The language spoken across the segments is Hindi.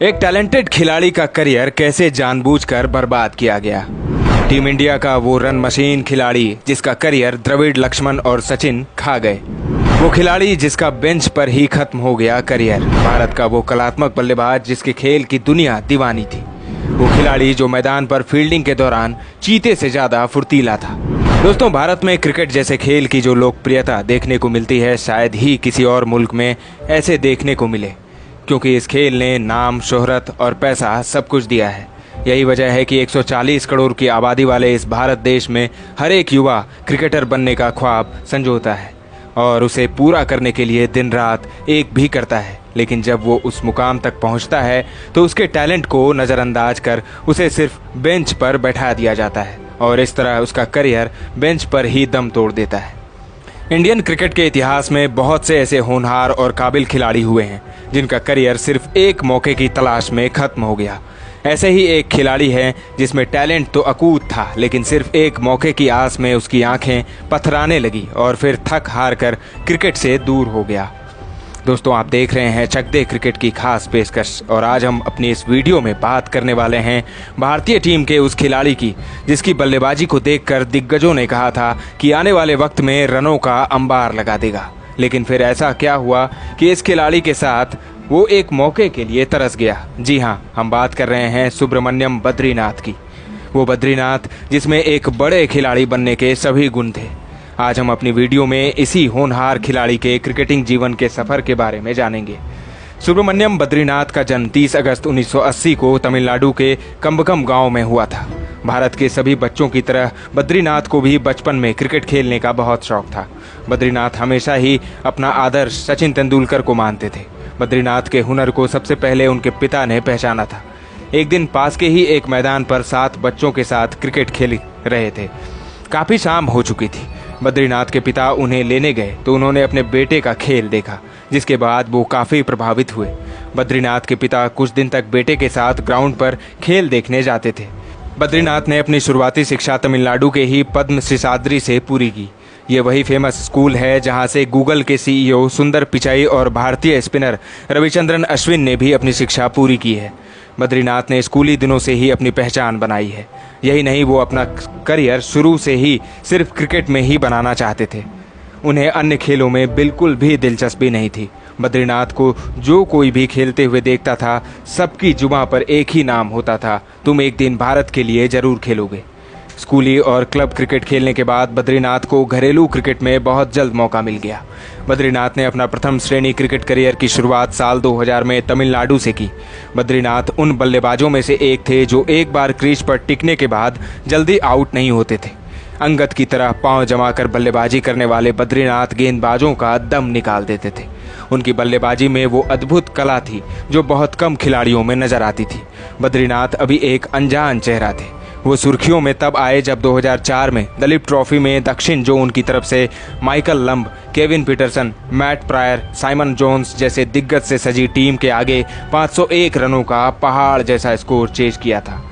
एक टैलेंटेड खिलाड़ी का करियर कैसे जानबूझकर बर्बाद किया गया। टीम इंडिया का वो रन मशीन खिलाड़ी जिसका करियर द्रविड़, लक्ष्मण और सचिन खा गए। वो खिलाड़ी जिसका बेंच पर ही खत्म हो गया करियर। भारत का वो कलात्मक बल्लेबाज जिसके खेल की दुनिया दीवानी थी। वो खिलाड़ी जो मैदान पर फील्डिंग के दौरान चीते से ज्यादा फुर्तीला था। दोस्तों, भारत में क्रिकेट जैसे खेल की जो लोकप्रियता देखने को मिलती है, शायद ही किसी और मुल्क में ऐसे देखने को मिले, क्योंकि इस खेल ने नाम, शोहरत और पैसा सब कुछ दिया है। यही वजह है कि 140 करोड़ की आबादी वाले इस भारत देश में हर एक युवा क्रिकेटर बनने का ख्वाब संजोता है और उसे पूरा करने के लिए दिन रात एक भी करता है। लेकिन जब वो उस मुकाम तक पहुंचता है तो उसके टैलेंट को नज़रअंदाज कर उसे सिर्फ बेंच पर बैठा दिया जाता है और इस तरह उसका करियर बेंच पर ही दम तोड़ देता है। इंडियन क्रिकेट के इतिहास में बहुत से ऐसे होनहार और काबिल खिलाड़ी हुए हैं जिनका करियर सिर्फ एक मौके की तलाश में खत्म हो गया। ऐसे ही एक खिलाड़ी है जिसमें टैलेंट तो अकूत था, लेकिन सिर्फ एक मौके की आस में उसकी आंखें पथराने लगी और फिर थक हार कर क्रिकेट से दूर हो गया। दोस्तों, आप देख रहे हैं चक दे क्रिकेट की खास पेशकश और आज हम अपनी इस वीडियो में बात करने वाले हैं भारतीय टीम के उस खिलाड़ी की जिसकी बल्लेबाजी को देखकर दिग्गजों ने कहा था कि आने वाले वक्त में रनों का अंबार लगा देगा। लेकिन फिर ऐसा क्या हुआ कि इस खिलाड़ी के साथ वो एक मौके के लिए तरस गया। जी हाँ, हम बात कर रहे हैं सुब्रमण्यम बद्रीनाथ की। वो बद्रीनाथ जिसमें एक बड़े खिलाड़ी बनने के सभी गुण थे। आज हम अपनी वीडियो में इसी होनहार खिलाड़ी के क्रिकेटिंग जीवन के सफर के बारे में जानेंगे। सुब्रमण्यम बद्रीनाथ का जन्म 30 अगस्त 1980 को तमिलनाडु के कंबकम गांव में हुआ था। भारत के सभी बच्चों की तरह बद्रीनाथ को भी बचपन में क्रिकेट खेलने का बहुत शौक था। बद्रीनाथ हमेशा ही अपना आदर्श सचिन तेंदुलकर को मानते थे। बद्रीनाथ के हुनर को सबसे पहले उनके पिता ने पहचाना था। एक दिन पास के ही एक मैदान पर 7 बच्चों के साथ क्रिकेट खेल रहे थे। काफ़ी शाम हो चुकी थी। बद्रीनाथ के पिता उन्हें लेने गए तो उन्होंने अपने बेटे का खेल देखा, जिसके बाद वो काफ़ी प्रभावित हुए। बद्रीनाथ के पिता कुछ दिन तक बेटे के साथ ग्राउंड पर खेल देखने जाते थे। बद्रीनाथ ने अपनी शुरुआती शिक्षा तमिलनाडु के ही पद्म शेषाद्री से पूरी की। ये वही फेमस स्कूल है जहां से गूगल के सीईओ सुंदर पिचाई और भारतीय स्पिनर रविचंद्रन अश्विन ने भी अपनी शिक्षा पूरी की है। बद्रीनाथ ने स्कूली दिनों से ही अपनी पहचान बनाई है। यही नहीं, वो अपना करियर शुरू से ही सिर्फ क्रिकेट में ही बनाना चाहते थे। उन्हें अन्य खेलों में बिल्कुल भी दिलचस्पी नहीं थी। बद्रीनाथ को जो कोई भी खेलते हुए देखता था, सबकी जुबां पर एक ही नाम होता था, तुम एक दिन भारत के लिए जरूर खेलोगे। स्कूली और क्लब क्रिकेट खेलने के बाद बद्रीनाथ को घरेलू क्रिकेट में बहुत जल्द मौका मिल गया। बद्रीनाथ ने अपना प्रथम श्रेणी क्रिकेट करियर की शुरुआत साल 2000 में तमिलनाडु से की। बद्रीनाथ उन बल्लेबाजों में से एक थे जो एक बार क्रीज पर टिकने के बाद जल्दी आउट नहीं होते थे। अंगद की तरह पांव जमाकर बल्लेबाजी करने वाले बद्रीनाथ गेंदबाजों का दम निकाल देते थे। उनकी बल्लेबाजी में वो अद्भुत कला थी जो बहुत कम खिलाड़ियों में नजर आती थी। बद्रीनाथ अभी एक अनजान चेहरा थे। वो सुर्खियों में तब आए जब 2004 में दलीप ट्रॉफी में दक्षिण जोन की तरफ से Michael Lumb, Kevin Pietersen, Matt Prior, Simon Jones जैसे दिग्गज से सजी टीम के आगे 501 रनों का पहाड़ जैसा स्कोर चेज किया था।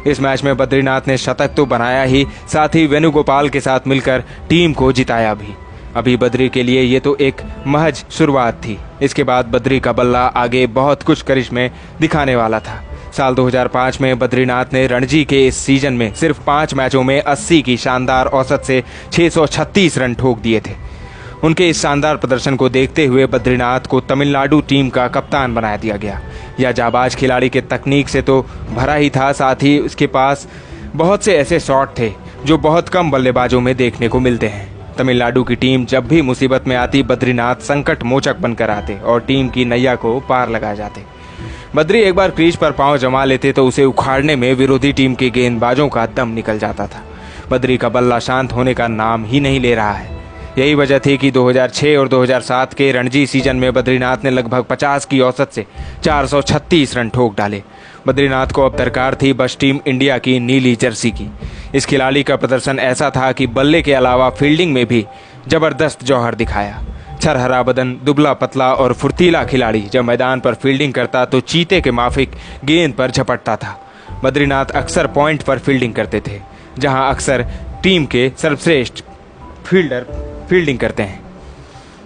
इस मैच में बद्रीनाथ ने शतक तो बनाया ही, साथ ही वेणुगोपाल के साथ मिलकर टीम को जिताया भी। अभी बद्री के लिए ये तो एक महज शुरुआत थी। इसके बाद बद्री का बल्ला आगे बहुत कुछ करिश्मे दिखाने वाला था। साल 2005 में बद्रीनाथ ने रणजी के इस सीजन में सिर्फ 5 मैचों में 80 की शानदार औसत से 636 रन ठोक दिए थे। उनके इस शानदार प्रदर्शन को देखते हुए बद्रीनाथ को तमिलनाडु टीम का कप्तान बनाया दिया गया। यह जाबाज खिलाड़ी के तकनीक से तो भरा ही था, साथ ही उसके पास बहुत से ऐसे शॉट थे जो बहुत कम बल्लेबाजों में देखने को मिलते हैं। तमिलनाडु की टीम जब भी मुसीबत में आती, बद्रीनाथ संकट मोचक बनकर आते और टीम की नैया को पार लगा जाते। बद्री एक बार क्रीज पर पांव जमा लेते तो उसे उखाड़ने में विरोधी टीम के गेंदबाजों का दम निकल जाता था। बद्री का बल्ला शांत होने का नाम ही नहीं ले रहा है। यही वजह थी कि 2006 और 2007 के रणजी सीजन में बद्रीनाथ ने लगभग 50 की औसत से 436 रन ठोक डाले। बद्रीनाथ को अब दरकार थी बस टीम इंडिया की नीली जर्सी की। इस खिलाड़ी का प्रदर्शन ऐसा था कि बल्ले के अलावा फील्डिंग में भी जबरदस्त जौहर दिखाया। छरहरा बदन, दुबला पतला और फुर्तीला खिलाड़ी जब मैदान पर फील्डिंग करता तो चीते के माफिक गेंद पर झपटता था। बद्रीनाथ अक्सर पॉइंट पर फील्डिंग करते थे, जहां अक्सर टीम के सर्वश्रेष्ठ फील्डर फील्डिंग करते हैं।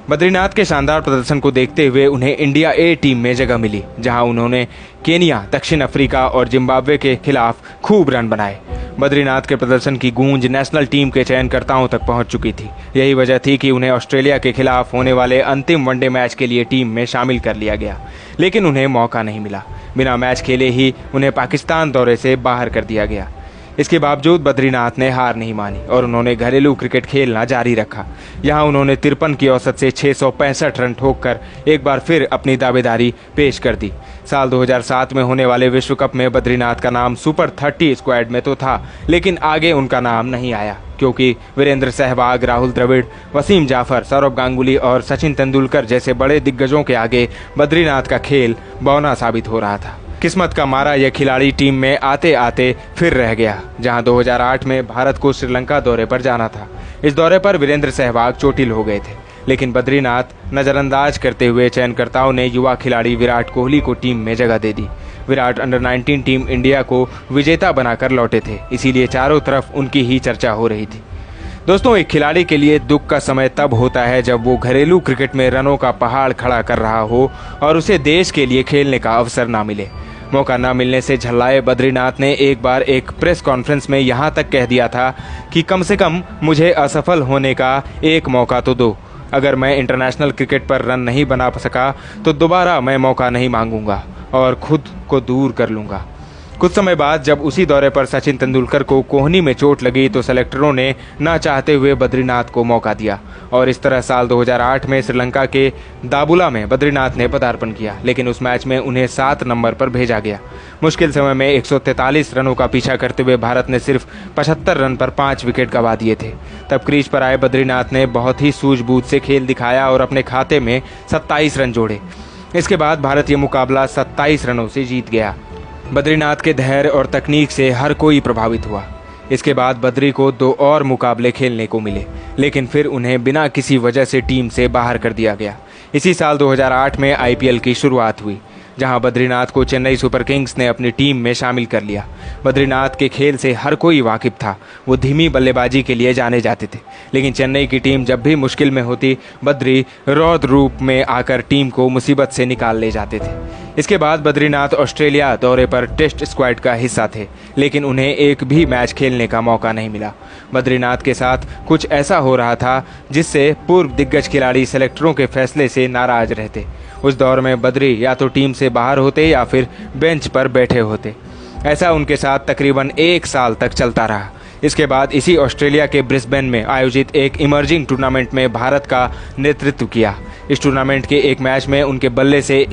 बद्रीनाथ के शानदार प्रदर्शन को देखते हुए उन्हें इंडिया ए टीम में जगह मिली, जहां उन्होंने केनिया, दक्षिण अफ्रीका और जिम्बाब्वे के खिलाफ खूब रन बनाए। बद्रीनाथ के प्रदर्शन की गूंज नेशनल टीम के चयनकर्ताओं तक पहुंच चुकी थी। यही वजह थी कि उन्हें ऑस्ट्रेलिया के खिलाफ होने वाले अंतिम वनडे मैच के लिए टीम में शामिल कर लिया गया, लेकिन उन्हें मौका नहीं मिला। बिना मैच खेले ही उन्हें पाकिस्तान दौरे से बाहर कर दिया गया। इसके बावजूद बद्रीनाथ ने हार नहीं मानी और उन्होंने घरेलू क्रिकेट खेलना जारी रखा। यहां उन्होंने 53 की औसत से 665 रन ठोककर एक बार फिर अपनी दावेदारी पेश कर दी। साल 2007 में होने वाले विश्व कप में बद्रीनाथ का नाम सुपर 30 स्क्वाड में तो था, लेकिन आगे उनका नाम नहीं आया, क्योंकि वीरेंद्र सहवाग, राहुल द्रविड़, वसीम जाफर, सौरव गांगुली और सचिन तेंदुलकर जैसे बड़े दिग्गजों के आगे बद्रीनाथ का खेल बौना साबित हो रहा था। किस्मत का मारा यह खिलाड़ी टीम में आते आते फिर रह गया, जहां 2008 में भारत को श्रीलंका दौरे पर जाना था। इस दौरे पर वीरेंद्र सहवाग चोटिल हो गए थे, लेकिन बद्रीनाथ नजरअंदाज करते हुए चयनकर्ताओं ने युवा खिलाड़ी विराट कोहली को टीम में जगह दे दी। विराट अंडर 19 टीम इंडिया को विजेता बनाकर लौटे थे, इसीलिए चारों तरफ उनकी ही चर्चा हो रही थी। दोस्तों, एक खिलाड़ी के लिए दुख का समय तब होता है जब वो घरेलू क्रिकेट में रनों का पहाड़ खड़ा कर रहा हो और उसे देश के लिए खेलने का अवसर ना मिले। मौका न मिलने से झल्लाए बद्रीनाथ ने एक बार एक प्रेस कॉन्फ्रेंस में यहाँ तक कह दिया था कि कम से कम मुझे असफल होने का एक मौका तो दो। अगर मैं इंटरनेशनल क्रिकेट पर रन नहीं बना सका तो दोबारा मैं मौका नहीं मांगूंगा और खुद को दूर कर लूँगा। कुछ समय बाद जब उसी दौरे पर सचिन तेंदुलकर को कोहनी में चोट लगी तो सेलेक्टरों ने ना चाहते हुए बद्रीनाथ को मौका दिया और इस तरह साल 2008 में श्रीलंका के दाबुला में बद्रीनाथ ने पदार्पण किया, लेकिन उस मैच में उन्हें 7 नंबर पर भेजा गया। मुश्किल समय में 143 रनों का पीछा करते हुए भारत ने सिर्फ 75 रन पर 5 विकेट गंवा दिए थे। तब क्रीज पर आए बद्रीनाथ ने बहुत ही सूझबूझ से खेल दिखाया और अपने खाते में 27 रन जोड़े। इसके बाद भारत ये मुकाबला 27 रनों से जीत गया। बद्रीनाथ के धैर्य और तकनीक से हर कोई प्रभावित हुआ। इसके बाद बद्री को 2 और मुकाबले खेलने को मिले, लेकिन फिर उन्हें बिना किसी वजह से टीम से बाहर कर दिया गया। इसी साल 2008 में आईपीएल की शुरुआत हुई, जहां बद्रीनाथ को चेन्नई सुपर किंग्स ने अपनी टीम में शामिल कर लिया। बद्रीनाथ के खेल से हर कोई वाकिफ था। वो धीमी बल्लेबाजी के लिए जाने जाते थे, लेकिन चेन्नई की टीम जब भी मुश्किल में होती, बद्री रौद्र रूप में आकर टीम को मुसीबत से निकाल ले जाते थे। इसके बाद बद्रीनाथ ऑस्ट्रेलिया दौरे पर टेस्ट स्क्वाड का हिस्सा थे, लेकिन उन्हें एक भी मैच खेलने का मौका नहीं मिला। बद्रीनाथ के साथ कुछ ऐसा हो रहा था जिससे पूर्व दिग्गज खिलाड़ी सेलेक्टरों के फैसले से नाराज रहते। उस दौर में बद्री या तो टीम से बाहर होते या फिर बेंच पर बैठे होते। ऐसा उनके साथ तकरीबन 1 साल तक चलता रहा। इसके बाद इसी ऑस्ट्रेलिया के ब्रिस्बेन में आयोजित एक इमर्जिंग टूर्नामेंट में भारत का नेतृत्व किया। इस टूर्नामेंट के एक मैच में उनके बल्ले से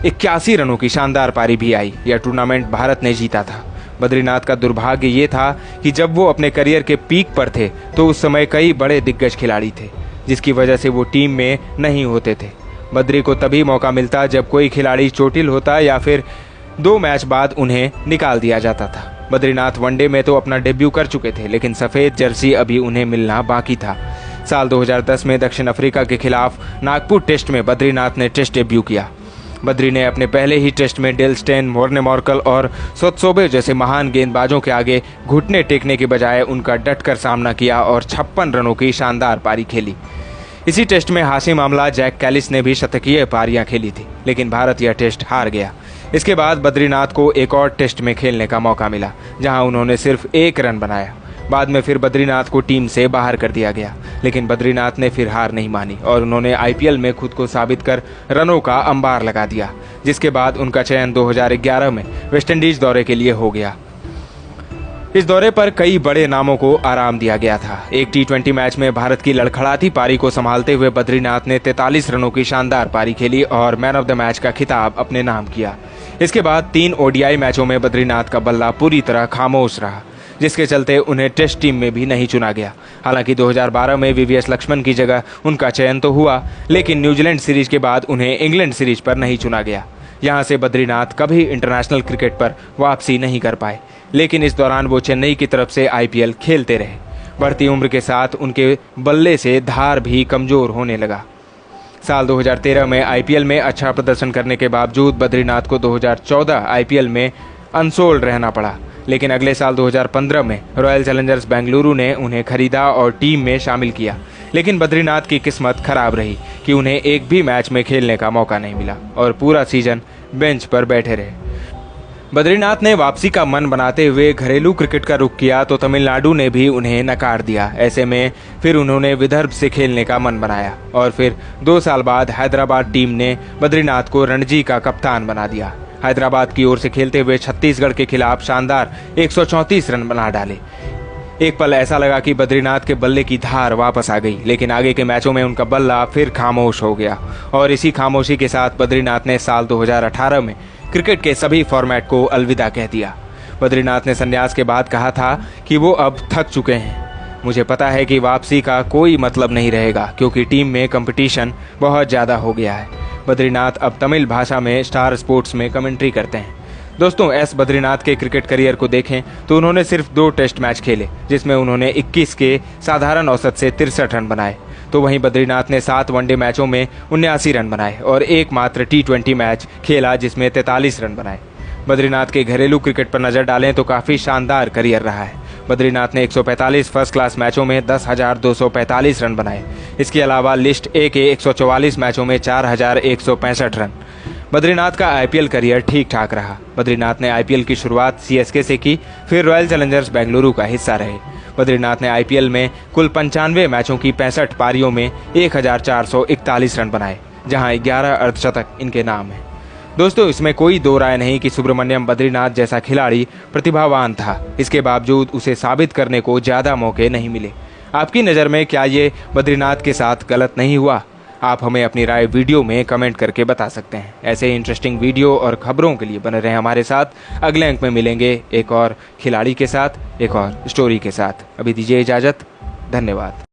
81 रनों की शानदार पारी भी आई। यह टूर्नामेंट भारत ने जीता था। बद्रीनाथ का दुर्भाग्य ये था कि जब वो अपने करियर के पीक पर थे तो उस समय कई बड़े दिग्गज खिलाड़ी थे, जिसकी वजह से वो टीम में नहीं होते थे। बद्री को तभी मौका मिलता जब कोई खिलाड़ी चोटिल होता या फिर 2 मैच बाद उन्हें निकाल दिया जाता था। बद्रीनाथ वनडे में तो अपना डेब्यू कर चुके थे, लेकिन सफ़ेद जर्सी अभी उन्हें मिलना बाकी था। साल 2010 में दक्षिण अफ्रीका के खिलाफ नागपुर टेस्ट में बद्रीनाथ ने टेस्ट डेब्यू किया। बद्री ने अपने पहले ही टेस्ट में डेल स्टेन, मॉर्ने मॉर्कल और सोत्सोबे जैसे महान गेंदबाजों के आगे घुटने टेकने के बजाय उनका डटकर सामना किया और 56 रनों की शानदार पारी खेली। इसी टेस्ट में हाशिम आमला, जैक कैलिस ने भी शतकीय पारियां खेली थी, लेकिन भारत यह टेस्ट हार गया। इसके बाद बद्रीनाथ को एक और टेस्ट में खेलने का मौका मिला, जहां उन्होंने सिर्फ 1 रन बनाया। बाद में फिर बद्रीनाथ को टीम से बाहर कर दिया गया, लेकिन बद्रीनाथ ने फिर हार नहीं मानी और उन्होंने आईपीएल में खुद को साबित कर रनों का अंबार लगा दिया, जिसके बाद उनका चयन 2011 में वेस्टइंडीज दौरे के लिए हो गया। इस दौरे पर कई बड़े नामों को आराम दिया गया था। एक T20 मैच में भारत की लड़खड़ाती पारी को संभालते हुए बद्रीनाथ ने 43 रनों की शानदार पारी खेली और मैन ऑफ द मैच का खिताब अपने नाम किया। इसके बाद 3 ODI मैचों में बद्रीनाथ का बल्ला पूरी तरह खामोश रहा, जिसके चलते उन्हें टेस्ट टीम में भी नहीं चुना गया। हालांकि 2012 में VVS लक्ष्मण की जगह उनका चयन तो हुआ, लेकिन न्यूजीलैंड सीरीज के बाद उन्हें इंग्लैंड सीरीज पर नहीं चुना गया। यहाँ से बद्रीनाथ कभी इंटरनेशनल क्रिकेट पर वापसी नहीं कर पाए, लेकिन इस दौरान वो चेन्नई की तरफ से IPL खेलते रहे। बढ़ती उम्र के साथ उनके बल्ले से धार भी कमज़ोर होने लगा। साल 2013 में IPL में अच्छा प्रदर्शन करने के बावजूद बद्रीनाथ को 2014 IPL में अनसोल्ड रहना पड़ा, लेकिन अगले साल 2015 में रॉयल चैलेंजर्स बेंगलुरु ने उन्हें खरीदा और टीम में शामिल किया। लेकिन बद्रीनाथ की किस्मत खराब रही कि उन्हें एक भी मैच में खेलने का मौका नहीं मिला और पूरा सीजन बेंच पर बैठे रहे। बद्रीनाथ ने वापसी का मन बनाते हुए घरेलू क्रिकेट का रुख किया तो तमिलनाडु ने भी उन्हें नकार दिया। ऐसे में फिर उन्होंने विदर्भ से खेलने का मन बनाया और फिर 2 साल बाद हैदराबाद टीम ने बद्रीनाथ को रणजी का कप्तान बना दिया। हैदराबाद की ओर से खेलते हुए छत्तीसगढ़ के खिलाफ शानदार 134 रन बना डाले। एक पल ऐसा लगा कि बद्रीनाथ के बल्ले की धार वापस आ गई, लेकिन आगे के मैचों में उनका बल्ला फिर खामोश हो गया और इसी खामोशी के साथ बद्रीनाथ ने साल 2018 में क्रिकेट के सभी फॉर्मेट को अलविदा कह दिया। बद्रीनाथ ने संन्यास के बाद कहा था कि वो अब थक चुके हैं। मुझे पता है कि वापसी का कोई मतलब नहीं रहेगा क्योंकि टीम में कंपटीशन बहुत ज़्यादा हो गया है। बद्रीनाथ अब तमिल भाषा में स्टार स्पोर्ट्स में कमेंट्री करते हैं। दोस्तों, एस बद्रीनाथ के क्रिकेट करियर को देखें तो उन्होंने सिर्फ 2 टेस्ट मैच खेले जिसमें उन्होंने 21 के साधारण औसत से 63 रन बनाए। तो वहीं बद्रीनाथ ने 7 वनडे मैचों में 79 रन बनाए और एकमात्र T20 मैच खेला जिसमें 43 रन बनाए। बद्रीनाथ के घरेलू क्रिकेट पर नजर डालें तो काफ़ी शानदार करियर रहा है। बद्रीनाथ ने 145 फर्स्ट क्लास मैचों में 10,245 रन बनाए। इसके अलावा लिस्ट ए के 144 मैचों में 4,165 रन। बद्रीनाथ का आईपीएल करियर ठीक ठाक रहा। बद्रीनाथ ने आईपीएल की शुरुआत सीएसके से की, फिर रॉयल चैलेंजर्स बेंगलुरु का हिस्सा रहे। बद्रीनाथ ने आईपीएल में कुल 95 मैचों की 65 पारियों में 1,441 रन बनाए, जहां 11 अर्धशतक इनके नाम हैं। दोस्तों, इसमें कोई दो राय नहीं कि सुब्रमण्यम बद्रीनाथ जैसा खिलाड़ी प्रतिभावान था। इसके बावजूद उसे साबित करने को ज़्यादा मौके नहीं मिले। आपकी नज़र में क्या ये बद्रीनाथ के साथ गलत नहीं हुआ? आप हमें अपनी राय वीडियो में कमेंट करके बता सकते हैं। ऐसे ही इंटरेस्टिंग वीडियो और खबरों के लिए बने रहें हमारे साथ। अगले अंक में मिलेंगे एक और खिलाड़ी के साथ, एक और स्टोरी के साथ। अभी दीजिए इजाज़त। धन्यवाद।